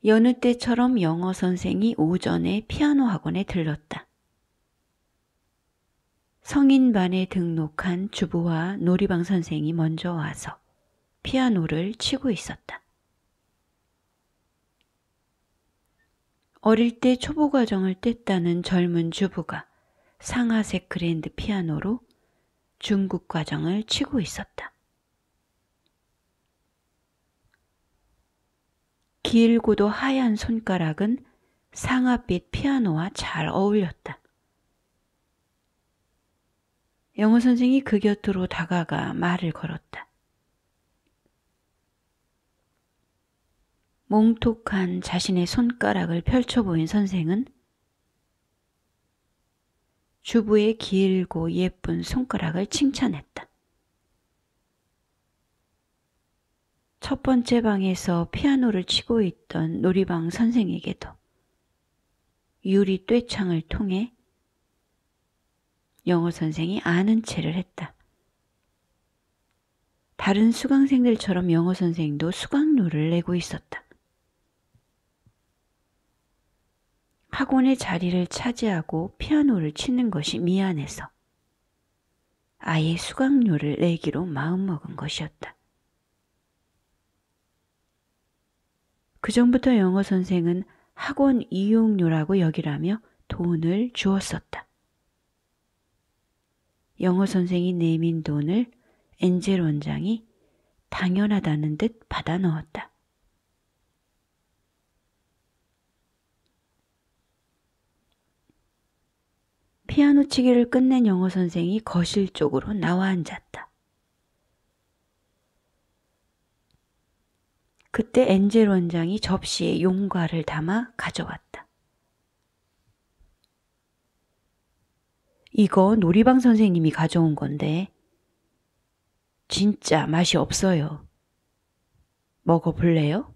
여느 때처럼 영어 선생이 오전에 피아노 학원에 들렀다. 성인반에 등록한 주부와 놀이방 선생이 먼저 와서 피아노를 치고 있었다. 어릴 때 초보과정을 뗐다는 젊은 주부가 상아색 그랜드 피아노로 중국 과정을 치고 있었다. 길고도 하얀 손가락은 상아빛 피아노와 잘 어울렸다. 영어 선생이 그 곁으로 다가가 말을 걸었다. 몽톡한 자신의 손가락을 펼쳐 보인 선생은 주부의 길고 예쁜 손가락을 칭찬했다. 첫 번째 방에서 피아노를 치고 있던 놀이방 선생에게도 유리 떼창을 통해 영어 선생이 아는 체를 했다. 다른 수강생들처럼 영어 선생도 수강료를 내고 있었다. 학원의 자리를 차지하고 피아노를 치는 것이 미안해서 아예 수강료를 내기로 마음먹은 것이었다. 그전부터 영어 선생은 학원 이용료라고 여기라며 돈을 주었었다. 영어 선생이 내민 돈을 엔젤 원장이 당연하다는 듯 받아 넣었다. 피아노 치기를 끝낸 영어 선생이 거실 쪽으로 나와 앉았다. 그때 엔젤 원장이 접시에 용과를 담아 가져왔다. 이거 놀이방 선생님이 가져온 건데 진짜 맛이 없어요. 먹어볼래요?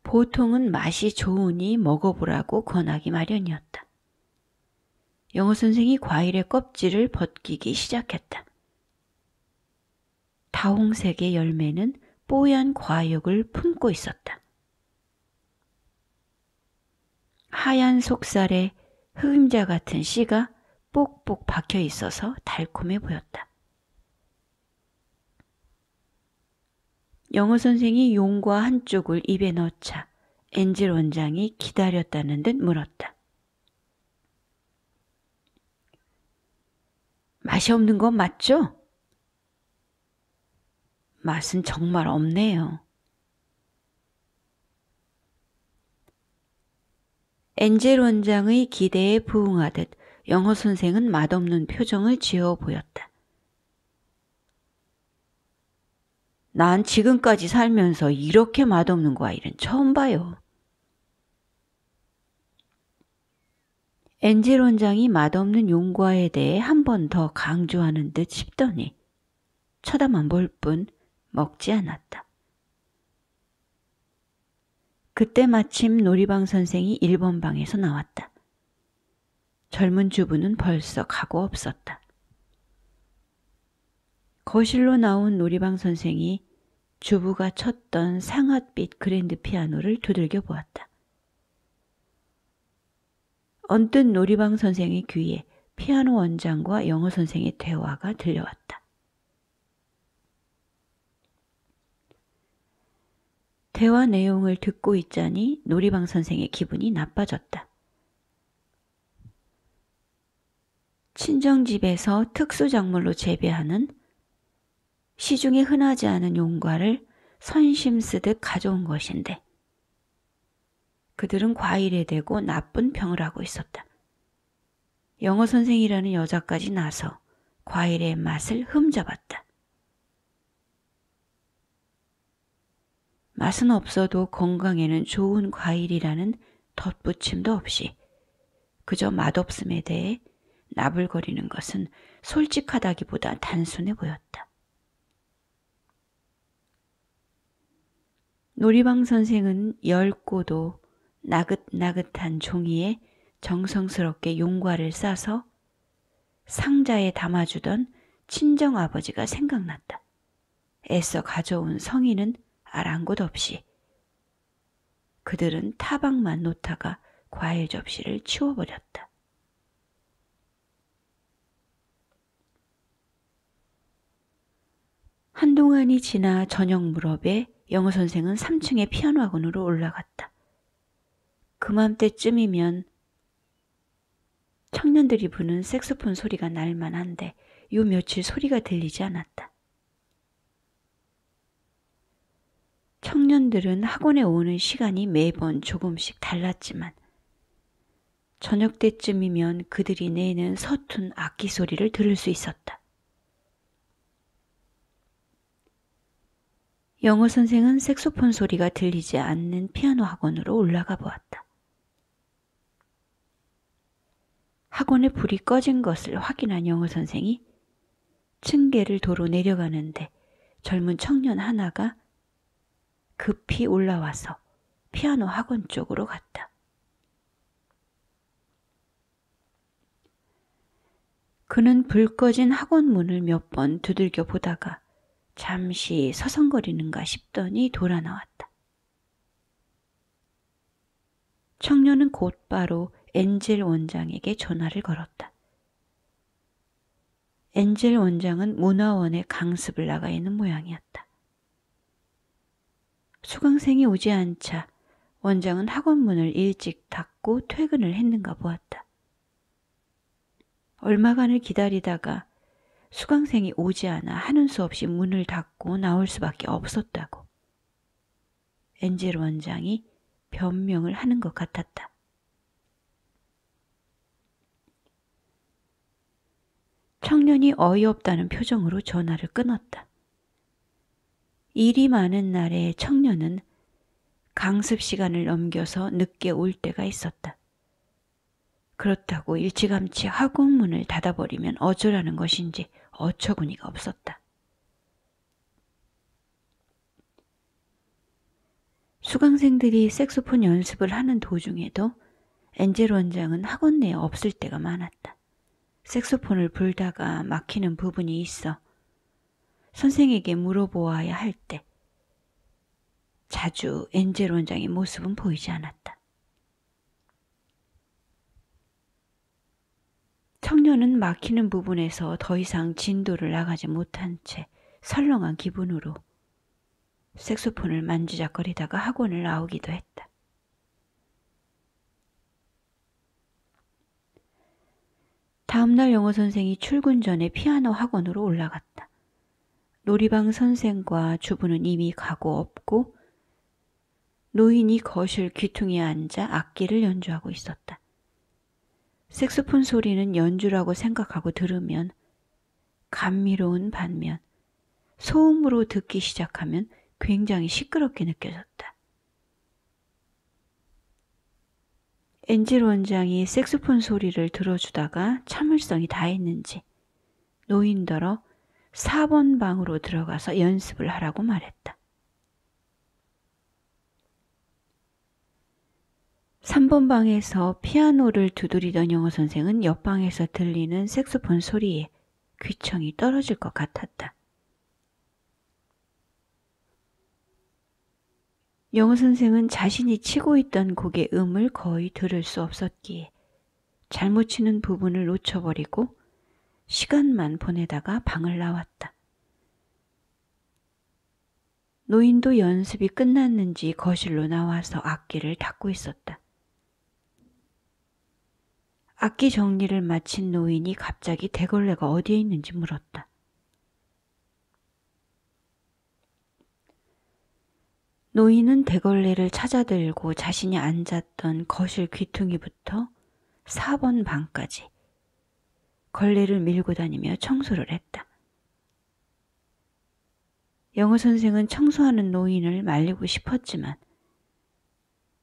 보통은 맛이 좋으니 먹어보라고 권하기 마련이었다. 영어 선생이 과일의 껍질을 벗기기 시작했다. 다홍색의 열매는 뽀얀 과육을 품고 있었다. 하얀 속살에 흑임자 같은 씨가 꼭꼭 박혀 있어서 달콤해 보였다. 영어 선생이 용과 한쪽을 입에 넣자 엔젤 원장이 기다렸다는 듯 물었다. 맛이 없는 건 맞죠? 맛은 정말 없네요. 엔젤 원장의 기대에 부응하듯 영어 선생은 맛없는 표정을 지어 보였다. 난 지금까지 살면서 이렇게 맛없는 과일은 처음 봐요. 엔젤 원장이 맛없는 용과에 대해 한 번 더 강조하는 듯 싶더니 쳐다만 볼 뿐 먹지 않았다. 그때 마침 놀이방 선생이 1번 방에서 나왔다. 젊은 주부는 벌써 가고 없었다. 거실로 나온 놀이방 선생이 주부가 쳤던 상아빛 그랜드 피아노를 두들겨 보았다. 언뜻 놀이방 선생의 귀에 피아노 원장과 영어 선생의 대화가 들려왔다. 대화 내용을 듣고 있자니 놀이방 선생의 기분이 나빠졌다. 친정집에서 특수작물로 재배하는 시중에 흔하지 않은 용과를 선심 쓰듯 가져온 것인데 그들은 과일에 대고 나쁜 평을 하고 있었다. 영어 선생이라는 여자까지 나서 과일의 맛을 흠잡았다. 맛은 없어도 건강에는 좋은 과일이라는 덧붙임도 없이 그저 맛없음에 대해 나불거리는 것은 솔직하다기보다 단순해 보였다. 놀이방 선생은 얇고도 나긋나긋한 종이에 정성스럽게 용과를 싸서 상자에 담아주던 친정아버지가 생각났다. 애써 가져온 성의는 아랑곳 없이 그들은 타박만 놓다가 과일 접시를 치워버렸다. 한동안이 지나 저녁 무렵에 영어 선생은 3층의 피아노 학원으로 올라갔다. 그맘때쯤이면 청년들이 부는 색소폰 소리가 날만한데 요 며칠 소리가 들리지 않았다. 청년들은 학원에 오는 시간이 매번 조금씩 달랐지만 저녁 때쯤이면 그들이 내는 서툰 악기 소리를 들을 수 있었다. 영어 선생은 색소폰 소리가 들리지 않는 피아노 학원으로 올라가 보았다. 학원에 불이 꺼진 것을 확인한 영어 선생이 층계를 도로 내려가는데 젊은 청년 하나가 급히 올라와서 피아노 학원 쪽으로 갔다. 그는 불 꺼진 학원 문을 몇 번 두들겨 보다가 잠시 서성거리는가 싶더니 돌아 나왔다. 청년은 곧바로 엔젤 원장에게 전화를 걸었다. 엔젤 원장은 문화원에 강습을 나가 있는 모양이었다. 수강생이 오지 않자 원장은 학원 문을 일찍 닫고 퇴근을 했는가 보았다. 얼마간을 기다리다가 수강생이 오지 않아 하는 수 없이 문을 닫고 나올 수밖에 없었다고 엔젤 원장이 변명을 하는 것 같았다. 청년이 어이없다는 표정으로 전화를 끊었다. 일이 많은 날에 청년은 강습 시간을 넘겨서 늦게 올 때가 있었다. 그렇다고 일찌감치 학원 문을 닫아버리면 어쩌라는 것인지 어처구니가 없었다. 수강생들이 색소폰 연습을 하는 도중에도 엔젤 원장은 학원 내에 없을 때가 많았다. 색소폰을 불다가 막히는 부분이 있어 선생에게 물어보아야 할 때 자주 엔젤 원장의 모습은 보이지 않았다. 청년은 막히는 부분에서 더 이상 진도를 나가지 못한 채 설렁한 기분으로 색소폰을 만지작거리다가 학원을 나오기도 했다. 다음날 영어 선생이 출근 전에 피아노 학원으로 올라갔다. 놀이방 선생과 주부는 이미 가고 없고 노인이 거실 귀퉁이에 앉아 악기를 연주하고 있었다. 색소폰 소리는 연주라고 생각하고 들으면 감미로운 반면 소음으로 듣기 시작하면 굉장히 시끄럽게 느껴졌다. 엔젤 원장이 색소폰 소리를 들어주다가 참을성이 다했는지 노인더러 4번 방으로 들어가서 연습을 하라고 말했다. 3번 방에서 피아노를 두드리던 영어 선생은 옆방에서 들리는 색소폰 소리에 귀청이 떨어질 것 같았다. 영어 선생은 자신이 치고 있던 곡의 음을 거의 들을 수 없었기에 잘못 치는 부분을 놓쳐버리고 시간만 보내다가 방을 나왔다. 노인도 연습이 끝났는지 거실로 나와서 악기를 닦고 있었다. 악기 정리를 마친 노인이 갑자기 대걸레가 어디에 있는지 물었다. 노인은 대걸레를 찾아들고 자신이 앉았던 거실 귀퉁이부터 4번 방까지 걸레를 밀고 다니며 청소를 했다. 영어 선생은 청소하는 노인을 말리고 싶었지만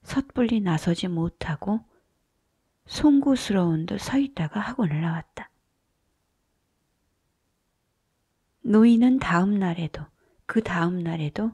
섣불리 나서지 못하고 송구스러운 듯 서 있다가 학원을 나왔다. 노인은 다음 날에도 그 다음 날에도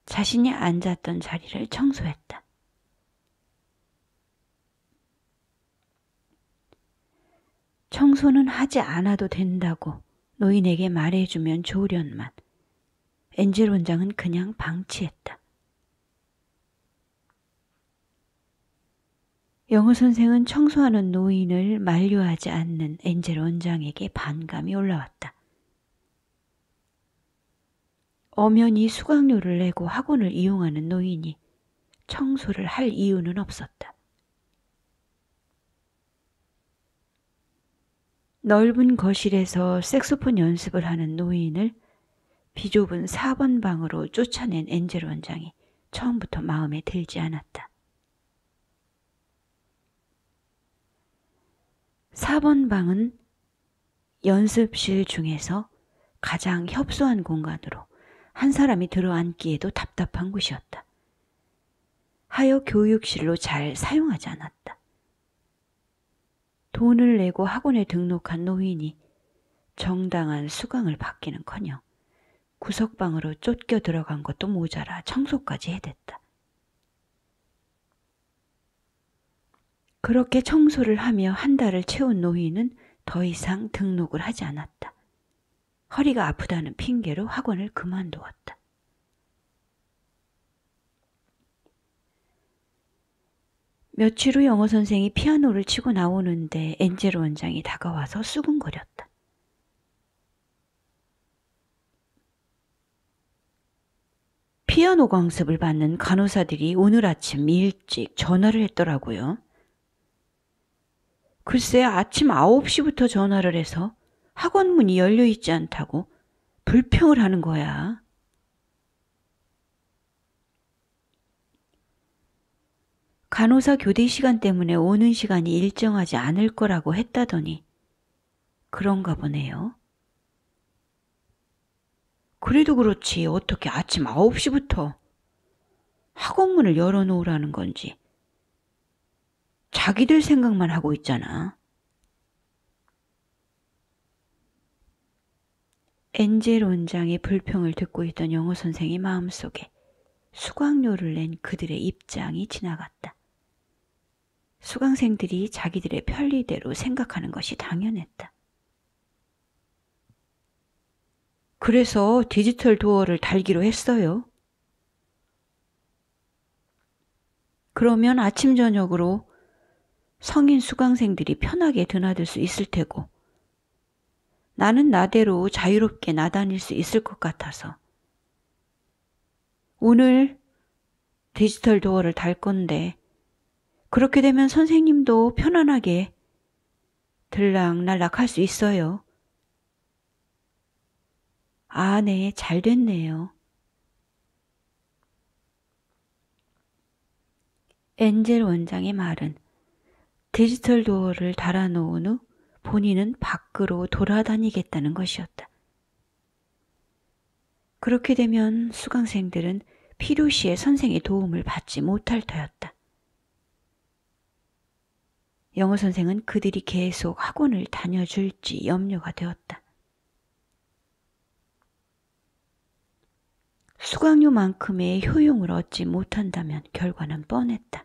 자신이 앉았던 자리를 청소했다. 청소는 하지 않아도 된다고 노인에게 말해주면 좋으련만 엔젤 원장은 그냥 방치했다. 영어 선생은 청소하는 노인을 만류하지 않는 엔젤 원장에게 반감이 올라왔다. 엄연히 수강료를 내고 학원을 이용하는 노인이 청소를 할 이유는 없었다. 넓은 거실에서 색소폰 연습을 하는 노인을 비좁은 4번 방으로 쫓아낸 엔젤 원장이 처음부터 마음에 들지 않았다. 4번 방은 연습실 중에서 가장 협소한 공간으로 한 사람이 들어앉기에도 답답한 곳이었다. 하여 교육실로 잘 사용하지 않았다. 돈을 내고 학원에 등록한 노인이 정당한 수강을 받기는커녕 구석방으로 쫓겨 들어간 것도 모자라 청소까지 해댔다. 그렇게 청소를 하며 한 달을 채운 노인은 더 이상 등록을 하지 않았다. 허리가 아프다는 핑계로 학원을 그만두었다. 며칠 후 영어 선생이 피아노를 치고 나오는데 엔젤 원장이 다가와서 수군거렸다. 피아노 강습을 받는 간호사들이 오늘 아침 일찍 전화를 했더라고요. 글쎄 아침 9시부터 전화를 해서 학원 문이 열려있지 않다고 불평을 하는 거야. 간호사 교대 시간 때문에 오는 시간이 일정하지 않을 거라고 했다더니 그런가 보네요. 그래도 그렇지 어떻게 아침 9시부터 학원 문을 열어놓으라는 건지 자기들 생각만 하고 있잖아. 엔젤 원장의 불평을 듣고 있던 영어 선생의 마음속에 수강료를 낸 그들의 입장이 지나갔다. 수강생들이 자기들의 편리대로 생각하는 것이 당연했다. 그래서 디지털 도어를 달기로 했어요. 그러면 아침 저녁으로 성인 수강생들이 편하게 드나들 수 있을 테고 나는 나대로 자유롭게 나다닐 수 있을 것 같아서 오늘 디지털 도어를 달 건데 그렇게 되면 선생님도 편안하게 들락날락 할 수 있어요. 아, 네, 잘 됐네요. 엔젤 원장의 말은 디지털 도어를 달아놓은 후 본인은 밖으로 돌아다니겠다는 것이었다. 그렇게 되면 수강생들은 필요시에 선생의 도움을 받지 못할 터였다. 영어 선생은 그들이 계속 학원을 다녀줄지 염려가 되었다. 수강료만큼의 효용을 얻지 못한다면 결과는 뻔했다.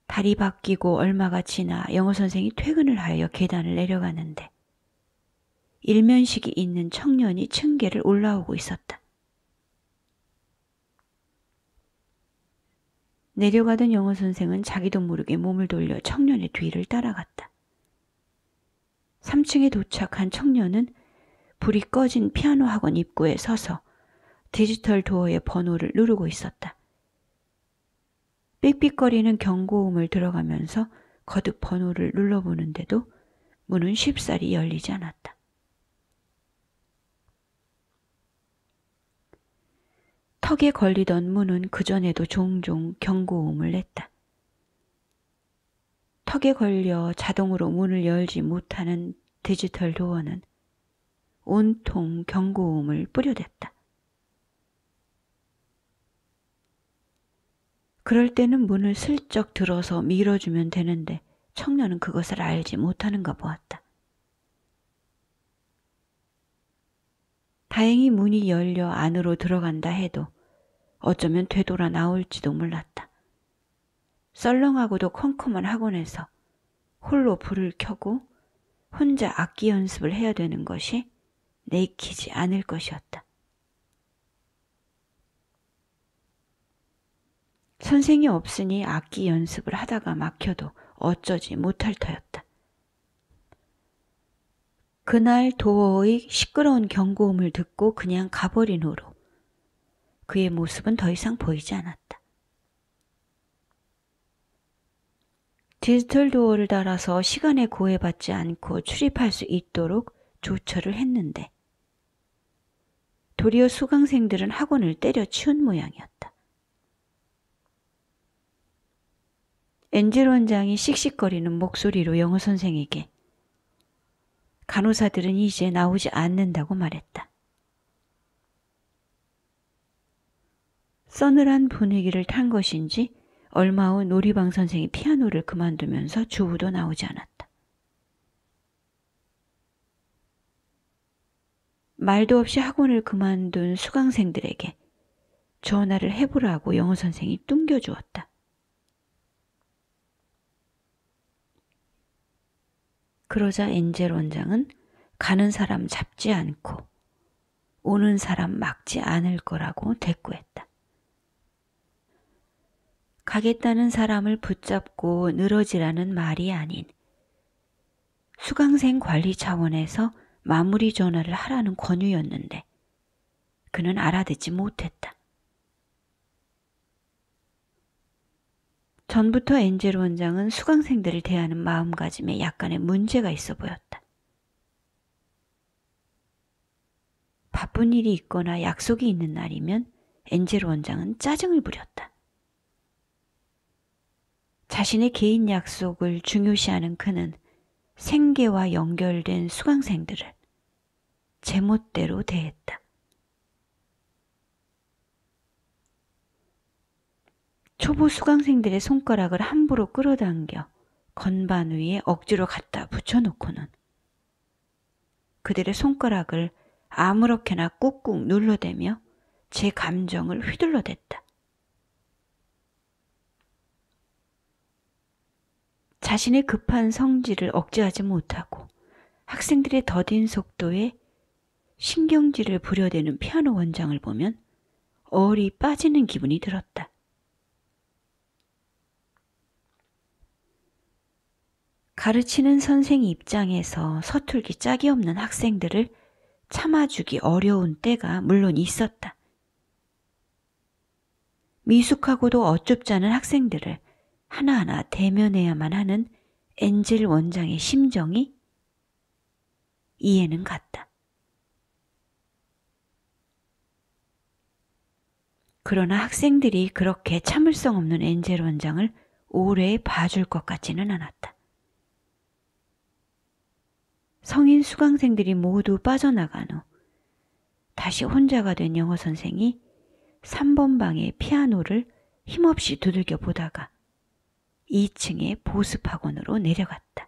달이 바뀌고 얼마가 지나 영어 선생이 퇴근을 하여 계단을 내려가는데 일면식이 있는 청년이 층계를 올라오고 있었다. 내려가던 영어 선생은 자기도 모르게 몸을 돌려 청년의 뒤를 따라갔다. 3층에 도착한 청년은 불이 꺼진 피아노 학원 입구에 서서 디지털 도어의 번호를 누르고 있었다. 삑삑거리는 경고음을 들어가면서 거듭 번호를 눌러보는데도 문은 쉽사리 열리지 않았다. 턱에 걸리던 문은 그전에도 종종 경고음을 냈다. 턱에 걸려 자동으로 문을 열지 못하는 디지털 도어는 온통 경고음을 뿌려댔다. 그럴 때는 문을 슬쩍 들어서 밀어주면 되는데 청년은 그것을 알지 못하는가 보았다. 다행히 문이 열려 안으로 들어간다 해도 어쩌면 되돌아 나올지도 몰랐다. 썰렁하고도 컴컴한 학원에서 홀로 불을 켜고 혼자 악기 연습을 해야 되는 것이 내키지 않을 것이었다. 선생이 없으니 악기 연습을 하다가 막혀도 어쩌지 못할 터였다. 그날 도어의 시끄러운 경고음을 듣고 그냥 가버린 후로 그의 모습은 더 이상 보이지 않았다. 디지털 도어를 달아서 시간에 고해받지 않고 출입할 수 있도록 조처를 했는데 도리어 수강생들은 학원을 때려치운 모양이었다. 엔젤 원장이 씩씩거리는 목소리로 영어 선생에게 간호사들은 이제 나오지 않는다고 말했다. 서늘한 분위기를 탄 것인지 얼마 후 놀이방 선생이 피아노를 그만두면서 주부도 나오지 않았다. 말도 없이 학원을 그만둔 수강생들에게 전화를 해보라고 영어 선생이 뚱겨주었다. 그러자 엔젤 원장은 가는 사람 잡지 않고 오는 사람 막지 않을 거라고 대꾸했다. 가겠다는 사람을 붙잡고 늘어지라는 말이 아닌 수강생 관리 차원에서 마무리 전화를 하라는 권유였는데 그는 알아듣지 못했다. 전부터 엔젤 원장은 수강생들을 대하는 마음가짐에 약간의 문제가 있어 보였다. 바쁜 일이 있거나 약속이 있는 날이면 엔젤 원장은 짜증을 부렸다. 자신의 개인 약속을 중요시하는 그는 생계와 연결된 수강생들을 제멋대로 대했다. 초보 수강생들의 손가락을 함부로 끌어당겨 건반 위에 억지로 갖다 붙여놓고는 그들의 손가락을 아무렇게나 꾹꾹 눌러대며 제 감정을 휘둘러댔다. 자신의 급한 성질을 억제하지 못하고 학생들의 더딘 속도에 신경질을 부려대는 피아노 원장을 보면 얼이 빠지는 기분이 들었다. 가르치는 선생 입장에서 서툴기 짝이 없는 학생들을 참아주기 어려운 때가 물론 있었다. 미숙하고도 어쭙지 않은 학생들을 하나하나 대면해야만 하는 엔젤 원장의 심정이 이해는 갔다. 그러나 학생들이 그렇게 참을성 없는 엔젤 원장을 오래 봐줄 것 같지는 않았다. 성인 수강생들이 모두 빠져나간 후 다시 혼자가 된 영어 선생이 3번 방의 피아노를 힘없이 두들겨 보다가 2층의 보습학원으로 내려갔다.